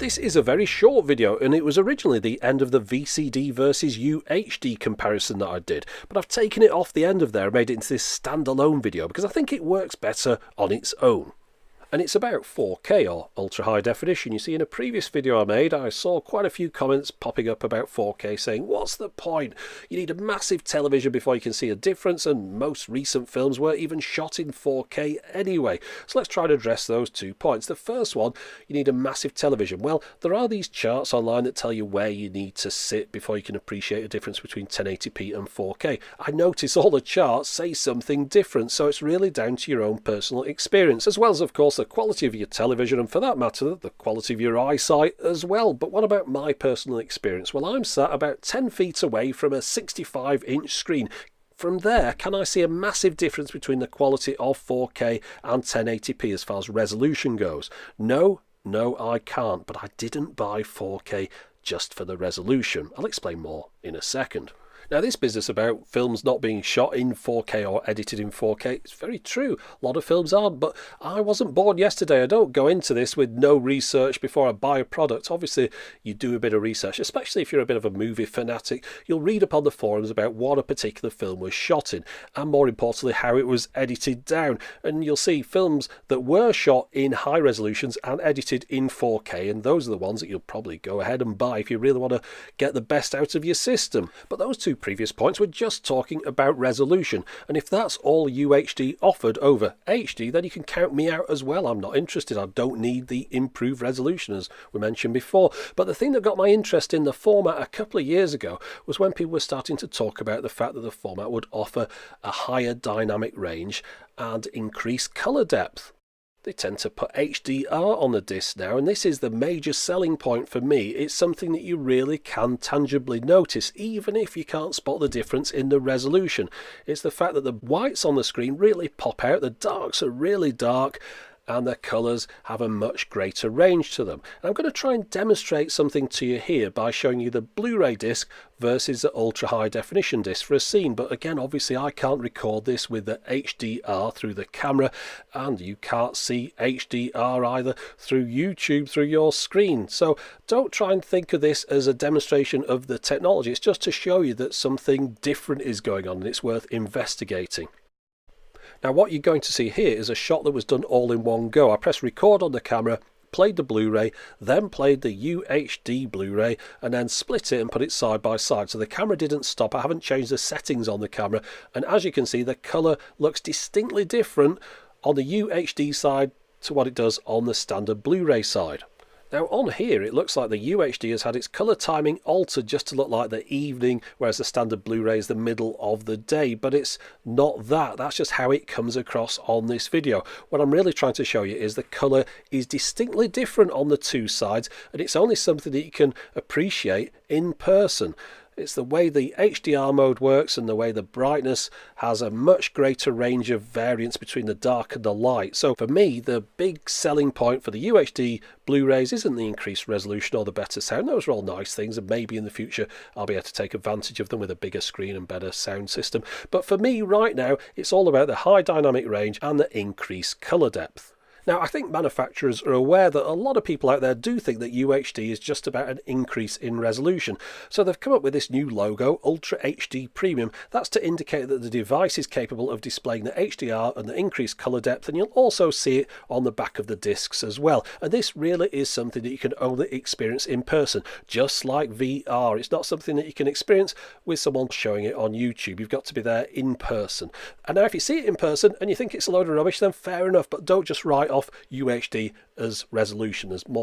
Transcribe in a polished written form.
This is a very short video, and it was originally the end of the VCD versus UHD comparison that I did, but I've taken it off the end of there and made it into this standalone video because I think it works better on its own. And it's about 4K or ultra high definition. You see, in a previous video I made, I saw quite a few comments popping up about 4K saying, what's the point? You need a massive television before you can see a difference, and most recent films weren't even shot in 4K anyway. So let's try to address those 2 points. The first one, you need a massive television. Well, there are these charts online that tell you where you need to sit before you can appreciate a difference between 1080p and 4K. I notice all the charts say something different, so it's really down to your own personal experience, as well as, of course, the quality of your television, and for that matter the quality of your eyesight as well. But what about my personal experience? Well, I'm sat about 10 feet away from a 65-inch screen. From there, can I see a massive difference between the quality of 4K and 1080p as far as resolution goes? No, I can't, but I didn't buy 4K just for the resolution. I'll explain more in a second. Now, this business about films not being shot in 4K or edited in 4K, it's very true. A lot of films aren't, but I wasn't born yesterday. I don't go into this with no research before I buy a product. Obviously, you do a bit of research, especially if you're a bit of a movie fanatic. You'll read up on the forums about what a particular film was shot in, and more importantly, how it was edited down. And you'll see films that were shot in high resolutions and edited in 4K, and those are the ones that you'll probably go ahead and buy if you really want to get the best out of your system. But those two previous points were just talking about resolution, and if that's all UHD offered over HD, then you can count me out as well. I'm not interested. I don't need the improved resolution, as we mentioned before. But the thing that got my interest in the format a couple of years ago was when people were starting to talk about the fact that the format would offer a higher dynamic range and increased color depth. They tend to put HDR on the disc now, and this is the major selling point for me. It's something that you really can tangibly notice, even if you can't spot the difference in the resolution. It's the fact that the whites on the screen really pop out, the darks are really dark, and the colours have a much greater range to them. And I'm going to try and demonstrate something to you here by showing you the Blu Ray disc versus the ultra high definition disc for a scene. But again, obviously I can't record this with the HDR through the camera, and you can't see HDR either through YouTube through your screen. So don't try and think of this as a demonstration of the technology. It's just to show you that something different is going on and it's worth investigating. Now, what you're going to see here is a shot that was done all in one go. I pressed record on the camera, played the Blu-ray, then played the UHD Blu-ray, and then split it and put it side by side. So the camera didn't stop. I haven't changed the settings on the camera. And as you can see, the colour looks distinctly different on the UHD side to what it does on the standard Blu-ray side. Now on here it looks like the UHD has had its colour timing altered just to look like the evening, whereas the standard Blu-ray is the middle of the day, but it's not that. That's just how it comes across on this video. What I'm really trying to show you is the colour is distinctly different on the two sides, and it's only something that you can appreciate in person. It's the way the HDR mode works and the way the brightness has a much greater range of variance between the dark and the light. So for me, the big selling point for the UHD Blu-rays isn't the increased resolution or the better sound. Those are all nice things, and maybe in the future I'll be able to take advantage of them with a bigger screen and better sound system. But for me right now, it's all about the high dynamic range and the increased colour depth. Now, I think manufacturers are aware that a lot of people out there do think that UHD is just about an increase in resolution. So they've come up with this new logo, Ultra HD Premium. That's to indicate that the device is capable of displaying the HDR and the increased colour depth, and you'll also see it on the back of the discs as well. And this really is something that you can only experience in person, just like VR. It's not something that you can experience with someone showing it on YouTube. You've got to be there in person. And now if you see it in person and you think it's a load of rubbish, then fair enough, but don't just write off UHD as resolution. There's more